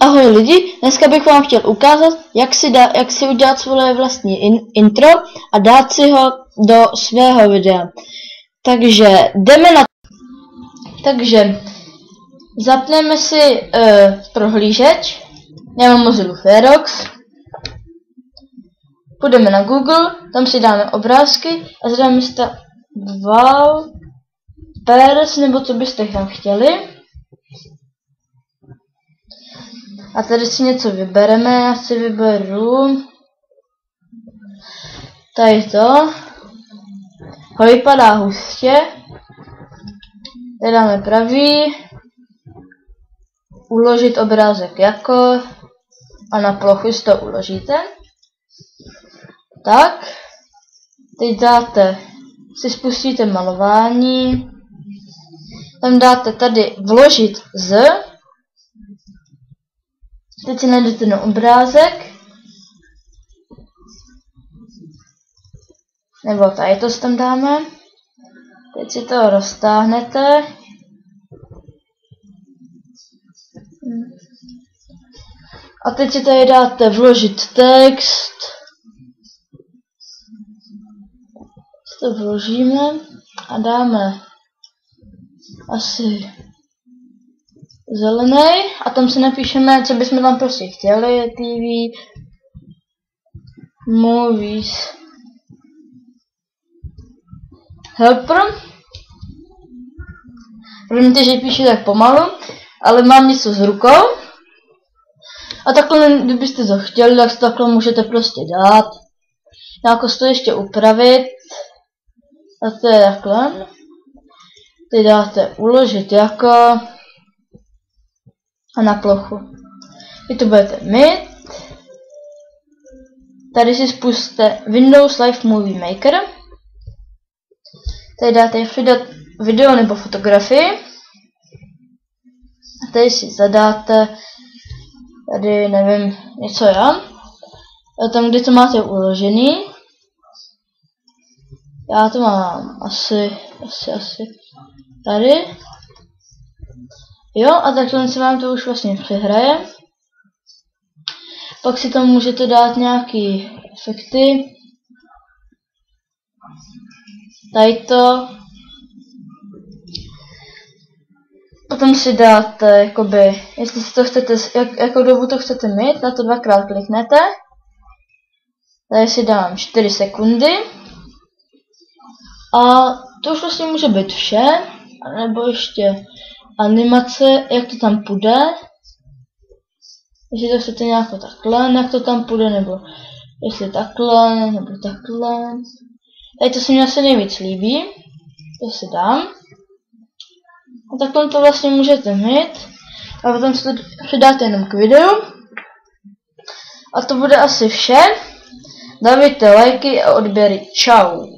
Ahoj lidi, dneska bych vám chtěl ukázat, jak si udělat svoje vlastní intro a dát si ho do svého videa. Takže jdeme na... Takže zapneme si prohlížeč. Já mám Mozilla Firefox. Půjdeme na Google, tam si dáme obrázky a zadáme si tam wallpapers, nebo co byste tam chtěli. A tady si něco vybereme, já si vyberu tady to. Ho vypadá hustě. Tady dáme pravý. Uložit obrázek jako. A na plochu si to uložíte. Tak. Teď dáte, si spustíte malování. Tam dáte tady vložit z. Teď si najdete na obrázek. Nebo tady to tam dáme. Teď si to roztáhnete. A teď si tady dáte vložit text. To vložíme a dáme asi zelený a tam si napíšeme, co bychom tam prostě chtěli. TV, movies, helper. Promiňte, že píšu tak pomalu, ale mám něco s rukou. A takhle, kdybyste to chtěli, tak to takhle můžete prostě dát. Nějako to ještě upravit. A to je takhle. Teď dáte uložit jako. A na plochu. Vy to budete mít. Tady si spustíte Windows Live Movie Maker. Tady dáte přidat video nebo fotografii. A tady si zadáte tady nevím něco já. A tam, kde to máte uložený. Já to mám asi tady. Jo, a takhle se vám to už vlastně přehraje. Pak si tam můžete dát nějaký efekty. Tady to. Potom si dáte, jakoby, jestli si to chcete, jakou dobu to chcete mít, na to dvakrát kliknete. Tady si dám 4 sekundy. A to už vlastně může být vše. Nebo ještě animace, jak to tam půjde. Jestli to chcete nějak takhle, jak to tam půjde, nebo jestli takhle, nebo takhle. Tady to se mi asi nejvíc líbí. To si dám. A takhle to vlastně můžete mít. A potom si to přidáte jenom k videu. A to bude asi vše. Dávejte lajky a odběry. Čau.